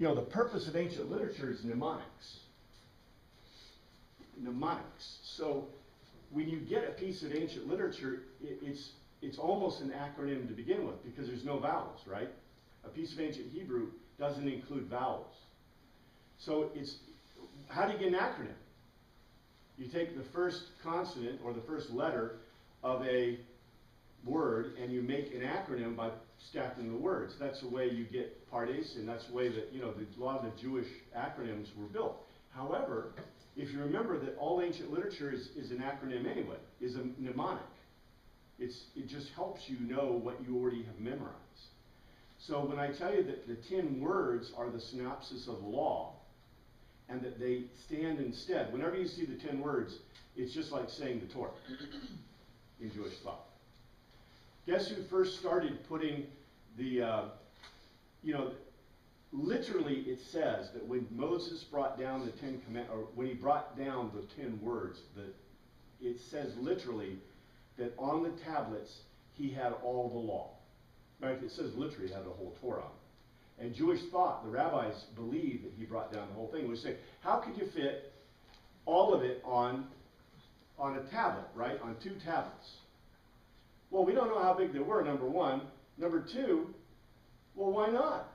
the purpose of ancient literature is mnemonics. Mnemonics. So when you get a piece of ancient literature, it's almost an acronym to begin with because there's no vowels, right? A piece of ancient Hebrew doesn't include vowels. So how do you get an acronym? You take the first consonant or the first letter of a word and you make an acronym by stacking the words. That's the way you get Pardes, and that's the way that a lot of the Jewish acronyms were built. However, if you remember that all ancient literature is an acronym anyway, is a mnemonic. It just helps you know what you already have memorized. So when I tell you that the 10 words are the synopsis of the law, and that they stand instead, whenever you see the 10 words, it's just like saying the Torah in Jewish thought. Guess who first started putting the, literally it says that when Moses brought down the 10 commandments, or when he brought down the 10 words, it says literally that on the tablets he had all the law. Right? It says literally he had the whole Torah. And Jewish thought, the rabbis believed that he brought down the whole thing. We say, how could you fit all of it on a tablet, right? On 2 tablets. Well, we don't know how big they were, number one. Number two, well, why not?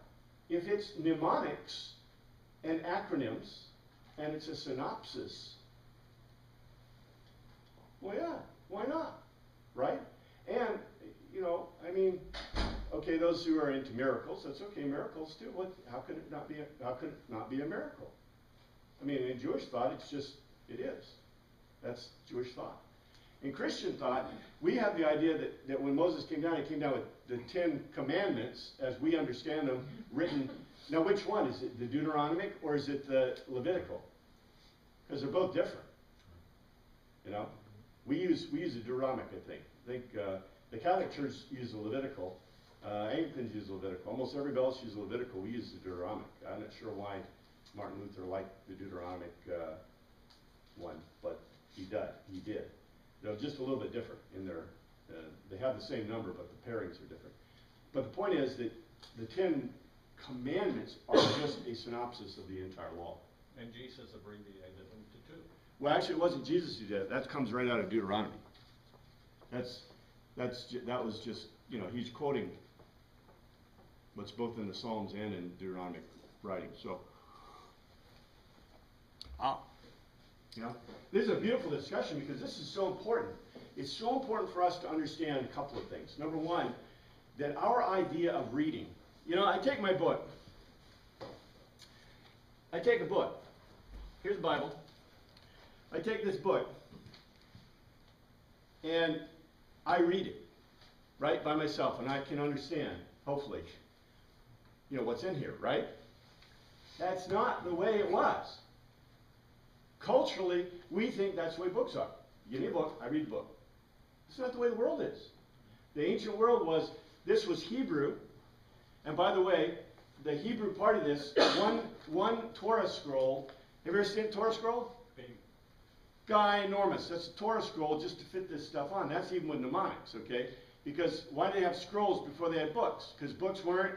If it's mnemonics and acronyms, and it's a synopsis, well, yeah, why not? Right? And, okay, those who are into miracles, that's okay, miracles too. How could it not be a miracle? I mean, in Jewish thought, it is. That's Jewish thought. In Christian thought, we have the idea that when Moses came down, he came down with the 10 commandments, as we understand them, written. Now, which one? Is it the Deuteronomic or is it the Levitical? Because they're both different. We use the Deuteronomic, I think. The Catholic Church uses the Levitical. Anglicans use the Levitical. Almost everybody else uses the Levitical. We use the Deuteronomic. I'm not sure why Martin Luther liked the Deuteronomic one, but he did. Just a little bit different in their. They have the same number, but the pairings are different. But the point is that the 10 commandments are just a synopsis of the entire law. And Jesus abbreviated them to 2. Well, actually, it wasn't Jesus who did it. That comes right out of Deuteronomy. That was just, he's quoting what's both in the Psalms and in Deuteronomic writing. So, this is a beautiful discussion because this is so important. It's so important for us to understand a couple of things. Number one, that our idea of reading. I take my book. I take a book. Here's the Bible. I take this book and I read it, right, by myself, and I can understand, hopefully, what's in here, right? That's not the way it was. Culturally, we think that's the way books are. You give me a book, I read the book. It's not the way the world is. The ancient world this was Hebrew, and by the way, the Hebrew part of this, one Torah scroll, have you ever seen a Torah scroll? Ginormous. That's a Torah scroll just to fit this stuff on. That's even with mnemonics, okay? Because why did they have scrolls before they had books? Because books weren't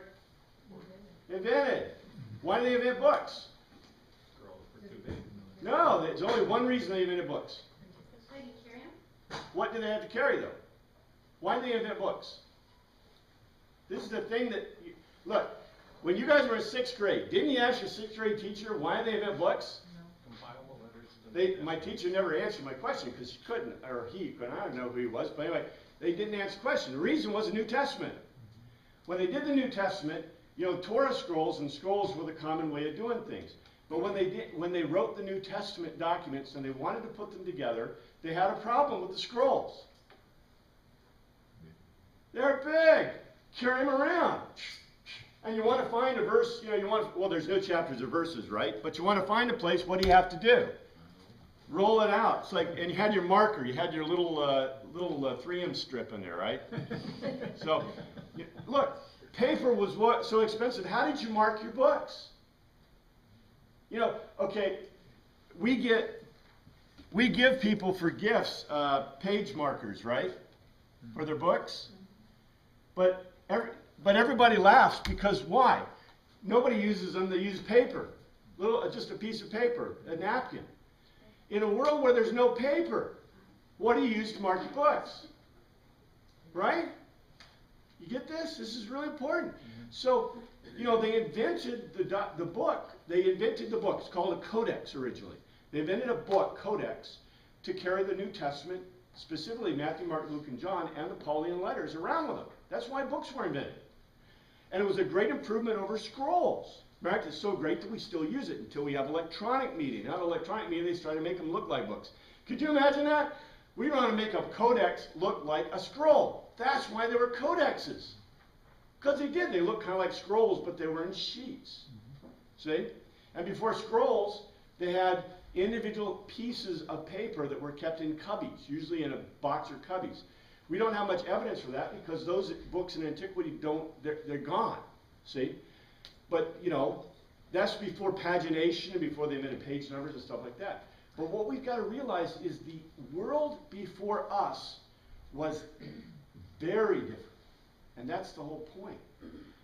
invented. Why did they invent books? Scrolls were too big. No, there's only one reason they invented books. How do you carry them? What did they have to carry, though? Why did they invent books? This is the thing that, look, when you guys were in 6th grade, didn't you ask your 6th grade teacher why they invent books? Compilable letters. My teacher never answered my question because she couldn't, or he couldn't. I don't know who he was, but anyway, they didn't answer the question. The reason was the New Testament. When they did the New Testament, Torah scrolls and scrolls were the common way of doing things. But when they wrote the New Testament documents and they wanted to put them together, they had a problem with the scrolls. They're big. Carry them around. And you want to find a verse, well, there's no chapters or verses, right? But you want to find a place, what do you have to do? Roll it out. It's like, and you had your marker, you had your little 3M strip in there, right? So, look, paper was so expensive. How did you mark your books? Okay, we give people for gifts page markers, right? For their books. But everybody laughs because why? Nobody uses them, they use paper. Just a piece of paper, a napkin. In a world where there's no paper, what do you use to mark your books? Right? You get this? This is really important. So, they invented the book. They invented the book. It's called a codex originally. They invented a book, codex, to carry the New Testament, specifically Matthew, Mark, Luke, and John, and the Pauline letters around with them. That's why books were invented. And it was a great improvement over scrolls. In fact, it's so great that we still use it until we have electronic media. Now, electronic media, they try to make them look like books. Could you imagine that? We want to make a codex look like a scroll. That's why they were codexes. Because they did. They looked kind of like scrolls, but they were in sheets. See? And before scrolls, they had individual pieces of paper that were kept in cubbies, usually in a box or cubbies. We don't have much evidence for that because those books in antiquity they're gone. See? But, that's before pagination and before they invented page numbers and stuff like that. But what we've got to realize is the world before us was very different. And that's the whole point.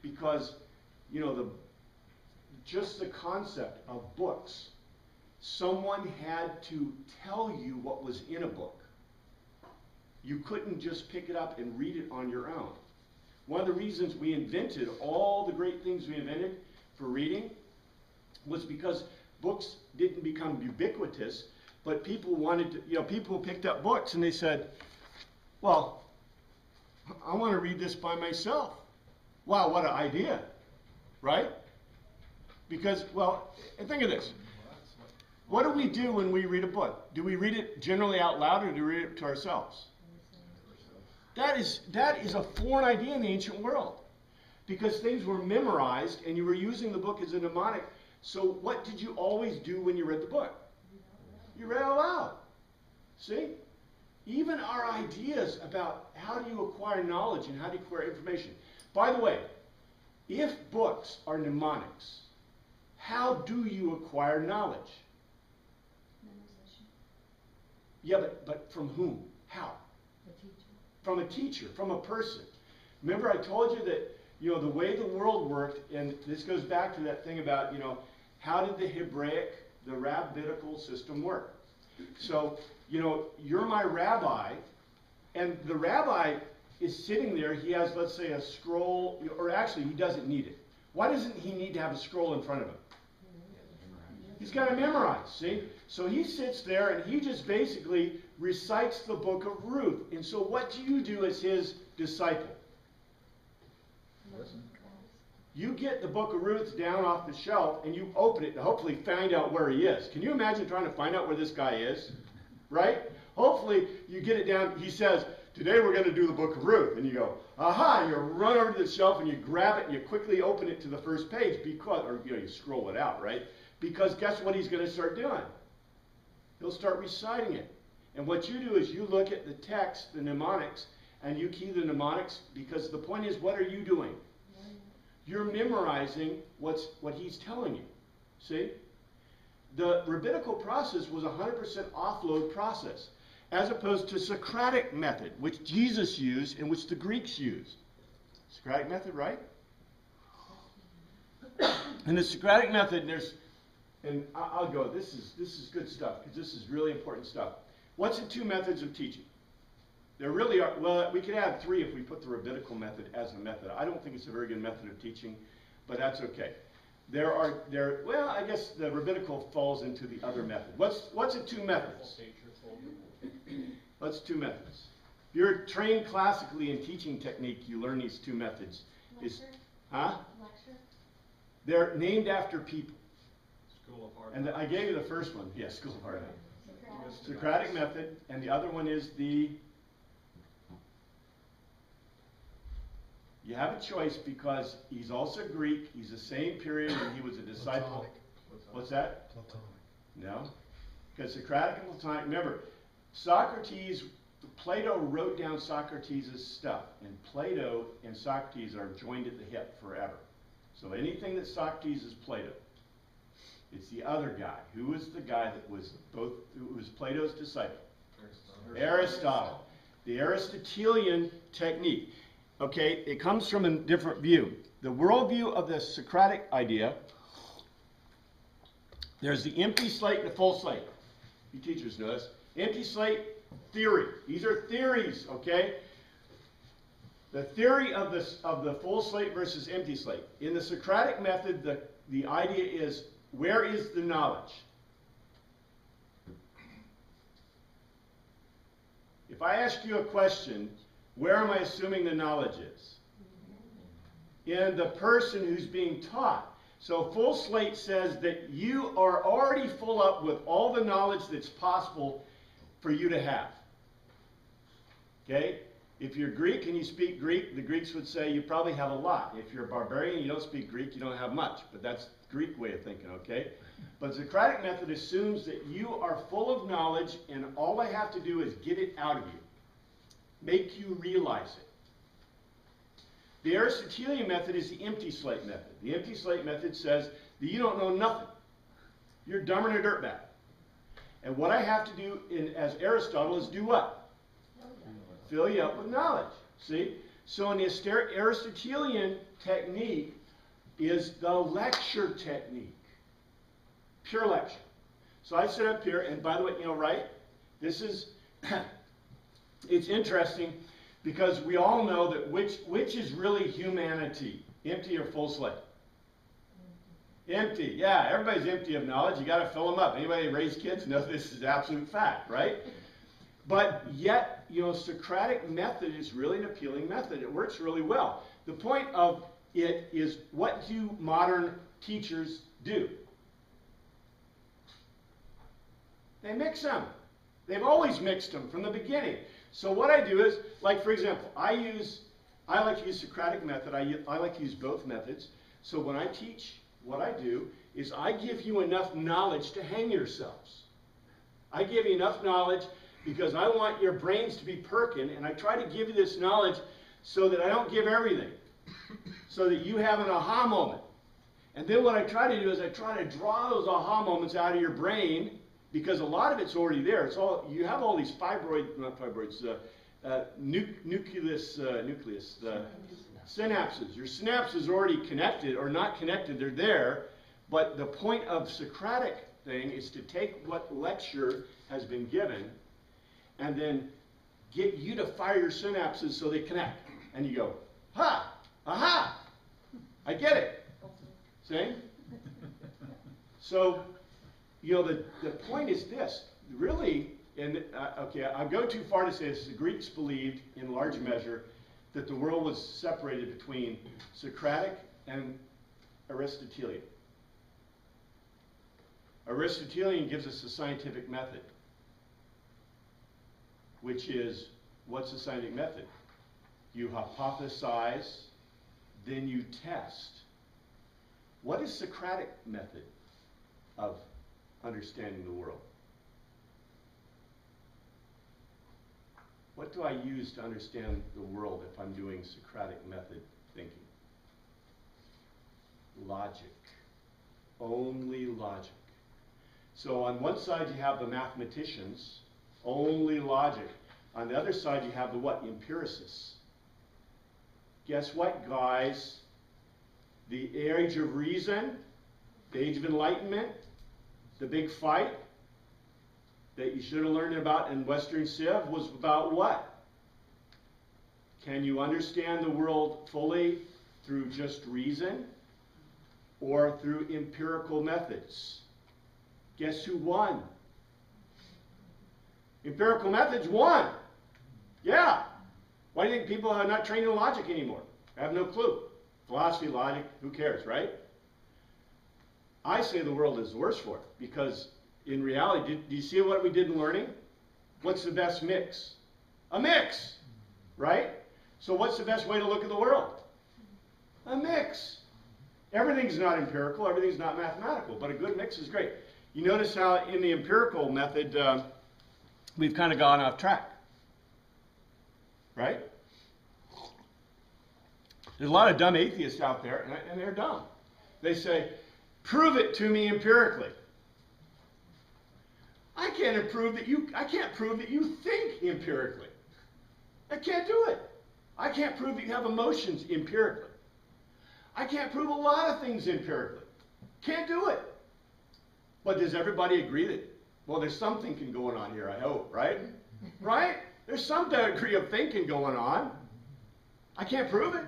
Because, just the concept of books, someone had to tell you what was in a book. You couldn't just pick it up and read it on your own. One of the reasons we invented all the great things we invented for reading was because books didn't become ubiquitous, but people wanted to, people picked up books and they said, well, I want to read this by myself. Wow, what an idea, right? Because, and think of this. What do we do when we read a book? Do we read it generally out loud or do we read it to ourselves? That is a foreign idea in the ancient world. Because things were memorized and you were using the book as a mnemonic. So what did you always do when you read the book? You read out loud. See? Even our ideas about how do you acquire knowledge and how do you acquire information. By the way, if books are mnemonics, how do you acquire knowledge? Memorization. Yeah, but from whom? How? The teacher. From a teacher, from a person. Remember I told you that, the way the world worked, and this goes back to that thing about, how did the rabbinical system work? So, you're my rabbi, and the rabbi is sitting there, he has, let's say, a scroll, or actually, he doesn't need it. Why doesn't he need to have a scroll in front of him? He's got to memorize, see? So he sits there and he just basically recites the book of Ruth. And so what do you do as his disciple? Listen. You get the book of Ruth down off the shelf and you open it to hopefully find out where he is. Can you imagine trying to find out where this guy is? Right? Hopefully you get it down. He says, today we're going to do the book of Ruth. And you go, aha, and you run over to the shelf and you grab it and you quickly open it to the first page because, or you scroll it out, right? Because guess what he's going to start doing? He'll start reciting it. And what you do is you look at the text, the mnemonics, and you key the mnemonics because the point is, what are you doing? You're memorizing what he's telling you. See? The rabbinical process was a 100% offload process, as opposed to Socratic method, which Jesus used and which the Greeks used. Socratic method, right? In the Socratic method, and I'll go, this is good stuff, because this is really important stuff. What's the two methods of teaching? There really are, well, we could add three if we put the rabbinical method as a method. I don't think it's a very good method of teaching, but that's okay. Well, I guess the rabbinical falls into the other method. What's the two methods? What's two methods? If you're trained classically in teaching technique, you learn these two methods. Lecture. Huh? Lecture. They're named after people. School of Hard And Knocks. I gave you the first one. Yes, School of Hard Knocks. Socratic. Socratic method, and the other one is you have a choice because he's also Greek, he's the same period when he was a disciple. Platonic. What's that? Platonic. No. Because Socratic and Platonic, remember, Plato wrote down Socrates' stuff, and Plato and Socrates are joined at the hip forever. So anything that Socrates is Plato. It's the other guy. Who was the guy who was Plato's disciple? Aristotle. The Aristotelian technique. Okay, it comes from a different view. the worldview of the Socratic idea, there's the empty slate and the full slate. You teachers know this. Empty slate theory. These are theories, okay? The theory of the full slate versus empty slate. In the Socratic method, the idea is, where is the knowledge? If I ask you a question, where am I assuming the knowledge is? In the person who's being taught. So full slate says that you are already full up with all the knowledge that's possible for you to have. Okay? If you're Greek and you speak Greek, the Greeks would say you probably have a lot. If you're a barbarian and you don't speak Greek, you don't have much. But that's the Greek way of thinking, okay? But the Socratic method assumes that you are full of knowledge and all I have to do is get it out of you. Make you realize it. The Aristotelian method is the empty slate method. The empty slate method says that you don't know nothing. You're dumber than a dirtbag. And what I have to do, as Aristotle, is do what? Fill you up with knowledge. See? So in the Aristotelian technique is the lecture technique. Pure lecture. So I sit up here, and by the way, you know, right? This is, it's interesting because we all know that which is really humanity? Empty or full slate? Empty. Yeah, everybody's empty of knowledge. You got to fill them up. Anybody raise kids know this is absolute fact, right? But yet, you know, Socratic method is really an appealing method. It works really well. The point of it is, what do modern teachers do? They mix them. They've always mixed them from the beginning. So what I do is, like for example, I like to use Socratic method. I like to use both methods. So when I teach, what I do is I give you enough knowledge to hang yourselves. I give you enough knowledge because I want your brains to be perking, and I try to give you this knowledge so that I don't give everything, so that you have an aha moment. And then what I try to do is I try to draw those aha moments out of your brain, because a lot of it's already there. It's all, you have all these nucleus, synapses. Your synapses are already connected or not connected, they're there. But the point of Socratic thing is to take what lecture has been given and then get you to fire your synapses so they connect. And you go, ha, aha, I get it. See? So, you know, the point is this. Really, and okay, I'll go too far to say this. The Greeks believed, in large measure, that the world was separated between Socratic and Aristotelian. Aristotelian gives us the scientific method, which is, what's the scientific method? You hypothesize, then you test. What is Socratic method of understanding the world? What do I use to understand the world if I'm doing Socratic method thinking? Logic. Only logic. So on one side you have the mathematicians, only logic. On the other side you have the what? Empiricists. Guess what, guys? The age of reason, the age of enlightenment, the big fight that you should have learned about in Western Civ was about what? Can you understand the world fully through just reason or through empirical methods? Guess who won? Empirical methods won. Yeah. Why do you think people are not trained in logic anymore? I have no clue. Philosophy, logic, who cares, right? I say the world is worse for it because in reality, do you see what we did in learning? What's the best mix? A mix, right? So what's the best way to look at the world? A mix. Everything's not empirical, everything's not mathematical, but a good mix is great. You notice how in the empirical method, we've kind of gone off track, right? There's a lot of dumb atheists out there, and they're dumb. They say, prove it to me empirically. I can't prove that you think empirically. I can't do it. I can't prove that you have emotions empirically. I can't prove a lot of things empirically. Can't do it. But does everybody agree that, well, there's some thinking going on here, I hope, right? Right? There's some degree of thinking going on. I can't prove it.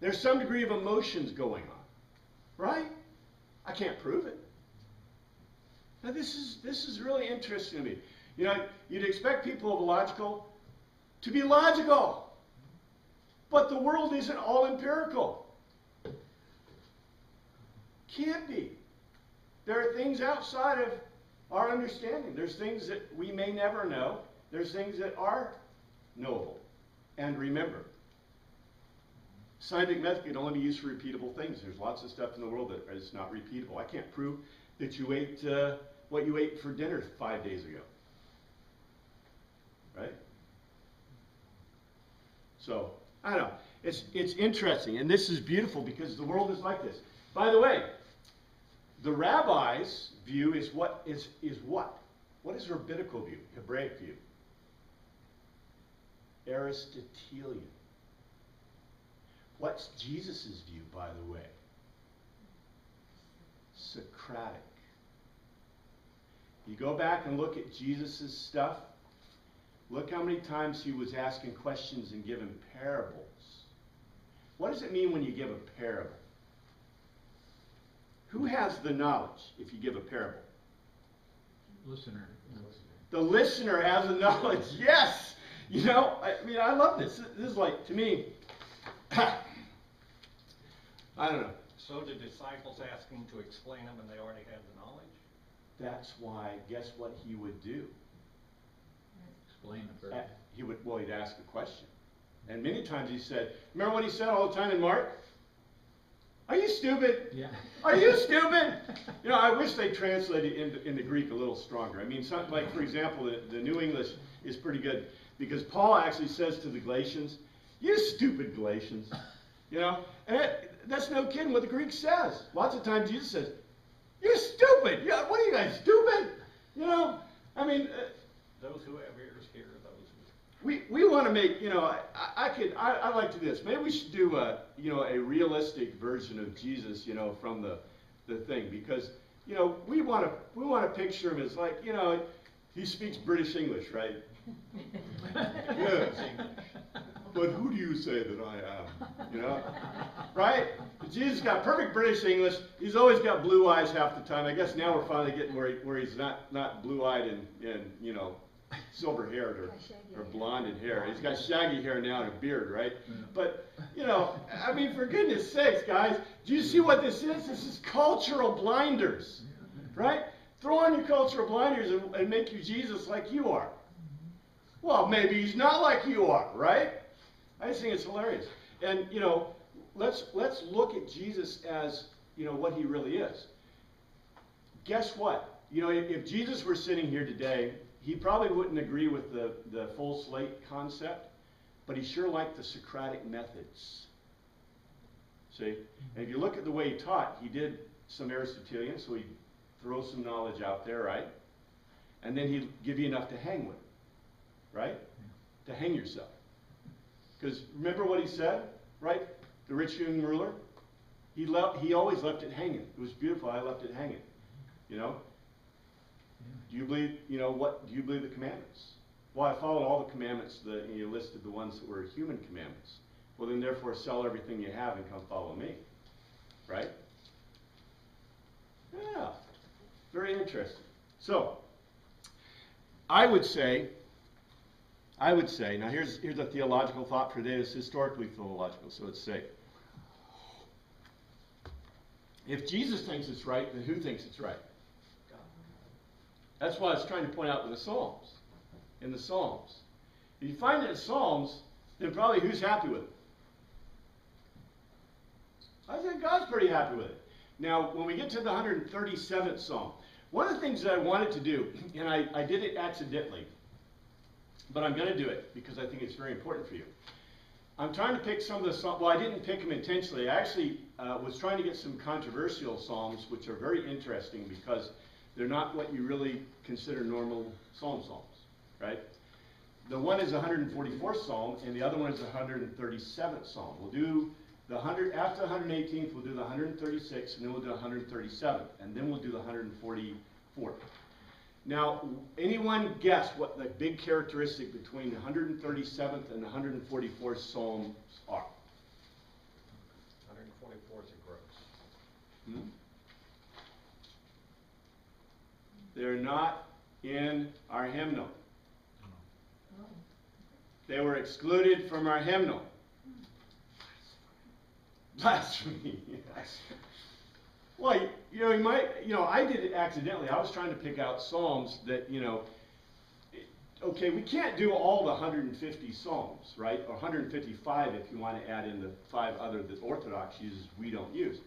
There's some degree of emotions going on, right? I can't prove it. Now this is really interesting to me. You know, you'd expect people of logical to be logical, but the world isn't all empirical. Can't be. There are things outside of our understanding. There's things that we may never know. There's things that are knowable. And remember, scientific method can only be used for repeatable things. There's lots of stuff in the world that is not repeatable. I can't prove that you ate what you ate for dinner 5 days ago. Right? So, I don't know. It's interesting. And this is beautiful because the world is like this. By the way, the rabbi's view is what? What is rabbinical view? Hebraic view? Aristotelian. What's Jesus' view, by the way? Socratic. You go back and look at Jesus' stuff. Look how many times he was asking questions and giving parables. What does it mean when you give a parable? Who has the knowledge if you give a parable? Listener. The listener has the knowledge. Yes! You know, I mean, I love this. This is like, to me, I don't know. So the disciples asked him to explain them and they already had the knowledge? That's why, guess what he would do? Explain the verse. He'd ask a question. And many times he said, remember what he said all the time in Mark? Are you stupid? Yeah. Are you stupid? You know, I wish they translated in the Greek a little stronger. I mean, something like, for example, the New English is pretty good because Paul actually says to the Galatians, you stupid Galatians. You know, and that's no kidding what the Greek says. Lots of times Jesus says, you're stupid. Yeah, what are you guys, stupid? You know, I mean... those who have ears hear, those who... We want to make, you know, I like to do this. Maybe we should do a realistic version of Jesus, you know, from the thing, because, you know, we want to picture him as like, you know, he speaks British English, right? Yes. But who do you say that I am? You know, right? Jesus got perfect British English. He's always got blue eyes half the time. I guess now we're finally getting where he's not blue-eyed and you know, silver-haired or blonde in hair. He's got shaggy hair now and a beard, right? Yeah. But, you know, I mean, for goodness sakes, guys, do you see what this is? This is cultural blinders, right? Throw on your cultural blinders and make you Jesus like you are. Well, maybe he's not like you are, right? I just think it's hilarious. And, you know, let's look at Jesus as, you know, what he really is. Guess what? You know, if Jesus were sitting here today, he probably wouldn't agree with the full slate concept, but he sure liked the Socratic methods. See? And if you look at the way he taught, he did some Aristotelian, so he'd throw some knowledge out there, right? And then he'd give you enough to hang with, right? To hang yourself. Because remember what he said, right? The rich young ruler? He always left it hanging. It was beautiful. I left it hanging. You know? Do you believe, you know, do you believe the commandments? Well, I followed all the commandments, you listed the ones that were human commandments. Well, then therefore sell everything you have and come follow me. Right? Yeah. Very interesting. So, I would say, now here's a theological thought for today. It's historically theological, so it's safe. If Jesus thinks it's right, then who thinks it's right? That's what I was trying to point out with the Psalms. In the Psalms. If you find it in Psalms, then probably who's happy with it? I think God's pretty happy with it. Now, when we get to the 137th Psalm, one of the things that I wanted to do, and I did it accidentally, but I'm going to do it because I think it's very important for you. I'm trying to pick some of the Psalms. Well, I didn't pick them intentionally. I actually was trying to get some controversial Psalms, which are very interesting because they're not what you really consider normal psalms, right? The one is the 144th Psalm, and the other one is the 137th Psalm. We'll do After the 118th, we'll do the 136th, and then we'll do the 137th, and then we'll do the 144th. Now, anyone guess what the big characteristic between the 137th and the 144th Psalms are? 144 is a gross. Hmm? They're not in our hymnal. They were excluded from our hymnal. Blasphemy, yes. Well, I did it accidentally. I was trying to pick out Psalms that, okay, we can't do all the 150 Psalms, right? Or 155 if you want to add in the 5 other that Orthodox uses, we don't use.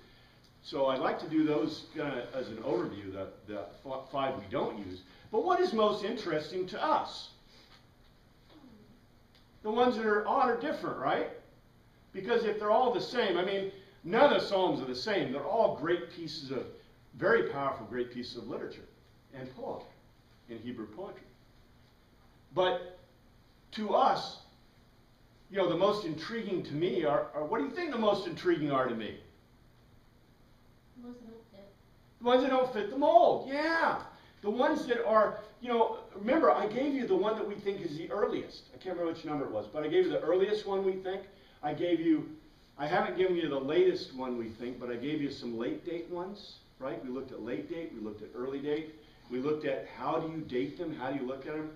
So I'd like to do those as an overview, the 5 we don't use. But what is most interesting to us? The ones that are odd or different, right? Because if they're all the same, none of the Psalms are the same. They're all great pieces of, very powerful, great pieces of literature and poetry, in Hebrew poetry. But to us, the most intriguing to me are what do you think the most intriguing are to me? The ones that don't fit. The ones that don't fit the mold, yeah. The ones that are, remember, I gave you the one that we think is the earliest. I can't remember which number it was, but I gave you the earliest one we think. I haven't given you the latest one we think, but I gave you some late date ones, right? We looked at late date, we looked at early date. We looked at how do you date them, how do you look at them.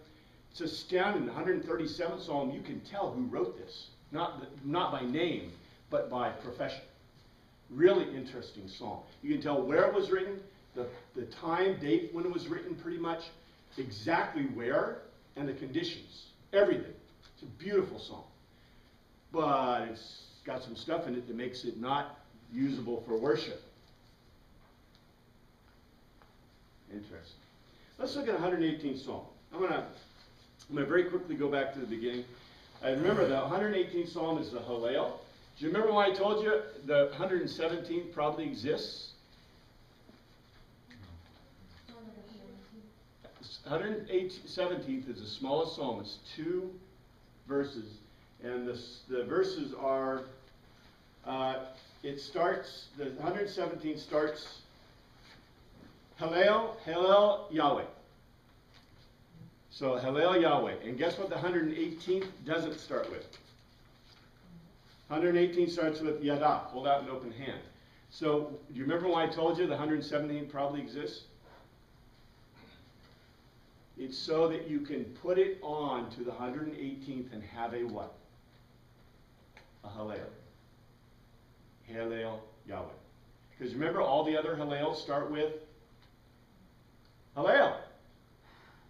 It's astounding, the 137th Psalm, you can tell who wrote this. Not by name, but by profession. Really interesting psalm. You can tell where it was written, the time, date when it was written pretty much, exactly where, and the conditions. Everything. It's a beautiful psalm. But it's got some stuff in it that makes it not usable for worship. Interesting. Let's look at 118th Psalm. I'm going to very quickly go back to the beginning. Remember, the 118th Psalm is the Hallel. Do you remember when I told you the 117th probably exists? 117th is the smallest psalm. It's 2 verses. And the verses are, the 117th starts, Hallel, Hallel, Yahweh. So Hallel, Yahweh. And guess what the 118th doesn't start with? 118th starts with Yada, hold out an open hand. So, do you remember when I told you the 117th probably exists? It's so that you can put it on to the 118th and have a what? A Hallel. Hallel, Yahweh. Because remember, all the other Hallels start with Hallel.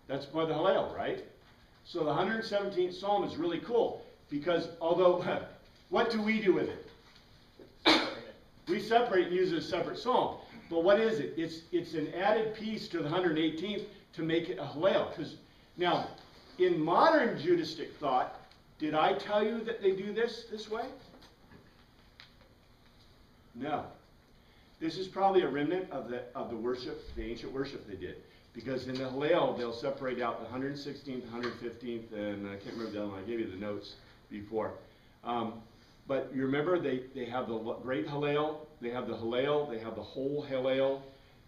That's by the Hallel, right? So the 117th Psalm is really cool. Because although, what do we do with it? We separate and use it as a separate psalm. But what is it? It's an added piece to the 118th to make it a Hallel. Because now, in modern Judaistic thought, did I tell you that they do this way? No. This is probably a remnant of the worship, the ancient worship they did. Because in the Hallel, they'll separate out the 116th, 115th, and I can't remember the other one. I gave you the notes before. But you remember, they have the great Hallel, they have the Hallel, they have the whole Hallel,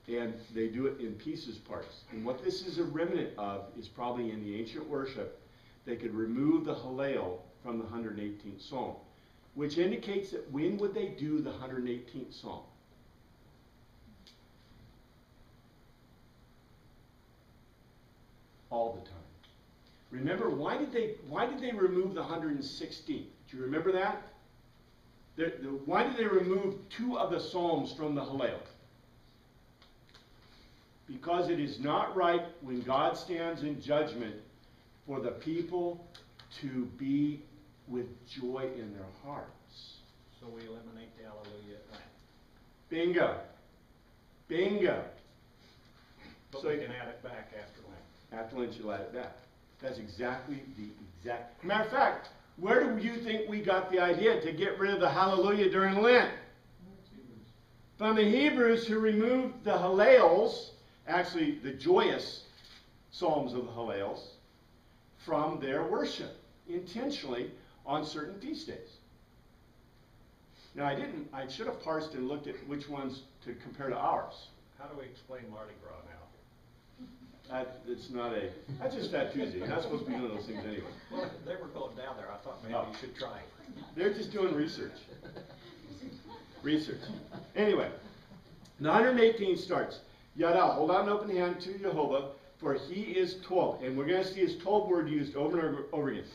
and they do it in pieces, parts. And what this is a remnant of is probably in the ancient worship, they could remove the Hallel from the 118th Psalm, which indicates that when would they do the 118th Psalm? All the time. Remember, why did they remove the 116th? Do you remember that? Why did they remove 2 of the Psalms from the Hallel? Because it is not right when God stands in judgment for the people to be with joy in their hearts. So we eliminate the Alleluia at night. Bingo. Bingo. But So we can add it back after Lent. After Lent, you'll add it back. That's exactly the exact... Matter of fact, where do you think we got the idea to get rid of the Hallelujah during Lent? From the Hebrews who removed the Hallels, actually the joyous psalms of the Hallels, from their worship, intentionally on certain feast days. Now, I should have parsed and looked at which ones to compare to ours. How do we explain Mardi Gras now? That's just Fat Tuesday. You're not supposed to be doing those things anyway. Well, they were going down there, I thought maybe Oh. you should try. They're just doing research. Research. Anyway, the 118 starts. Yada, hold out an open hand to Jehovah, for he is Tov. And we're going to see his Tov word used over and over again.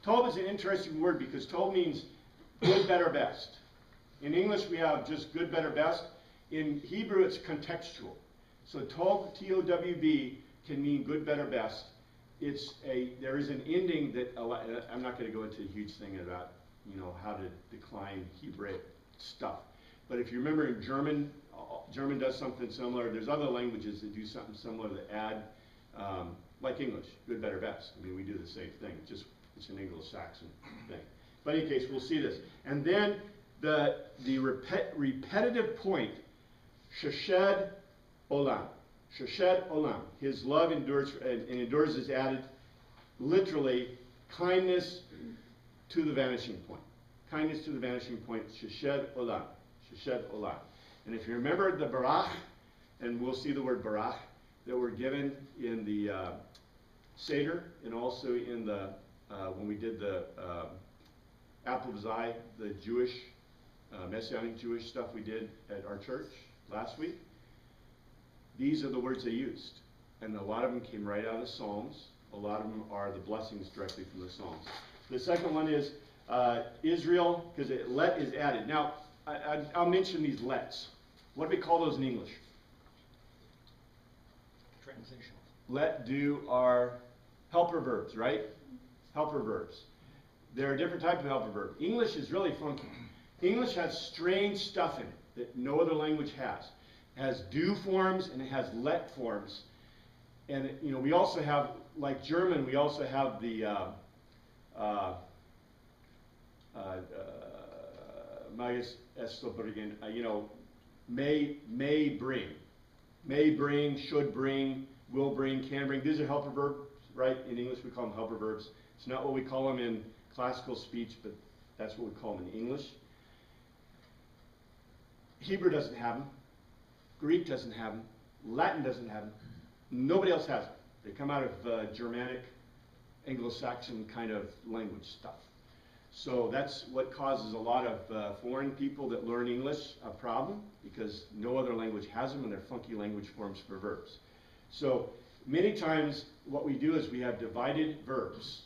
Tov is an interesting word because Tov means good, better, best. In English, we have just good, better, best. In Hebrew, it's contextual. So Tov, T-O-W-B, can mean good, better, best. There is an ending that, I'm not going to go into a huge thing about, how to decline Hebraic stuff. But if you remember in German, German does something similar. There's other languages that do something similar that add, like English, good, better, best. I mean, we do the same thing, just it's an Anglo-Saxon thing. But in any case, we'll see this. And then the repetitive point, Sheshed Olam. Sheshed Olam. His love endures, and endures is added, literally, kindness to the vanishing point. Kindness to the vanishing point, Sheshed Olam. Sheshed Olam. And if you remember the Barach, and we'll see the word Barach, that were given in the Seder, and also in the, when we did the Apple of His Eye, the Jewish, Messianic Jewish stuff we did at our church last week. These are the words they used. And a lot of them came right out of the Psalms. A lot of them are the blessings directly from the Psalms. The second one is Israel, because let is added. Now, I'll mention these lets. What do we call those in English? Transition. Let, do, are helper verbs, right? Helper verbs. There are different types of helper verbs. English is really funky. English has strange stuff in it that no other language has. It has do forms and it has let forms. And we also have, like German, we also have the may bring, should bring, will bring, can bring. These are helper verbs, right? In English we call them helper verbs. It's not what we call them in classical speech, but that's what we call them in English. Hebrew doesn't have them. Greek doesn't have them. Latin doesn't have them. Nobody else has them. They come out of Germanic, Anglo-Saxon kind of language stuff. So that's what causes a lot of foreign people that learn English a problem, because no other language has them, and they're funky language forms for verbs. So many times what we do is we have divided verbs.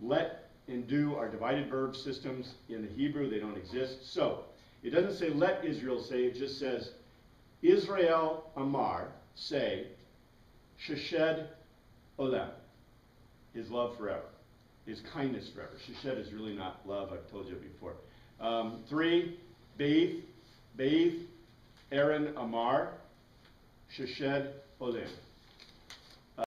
Let and do are divided verb systems. In the Hebrew, they don't exist. So it doesn't say let Israel say, it just says Israel Amar, say, Sheshed Olam, his love forever, his kindness forever. Sheshed is really not love, I've told you before. 3, Beith, Aaron Amar, Sheshed Olam.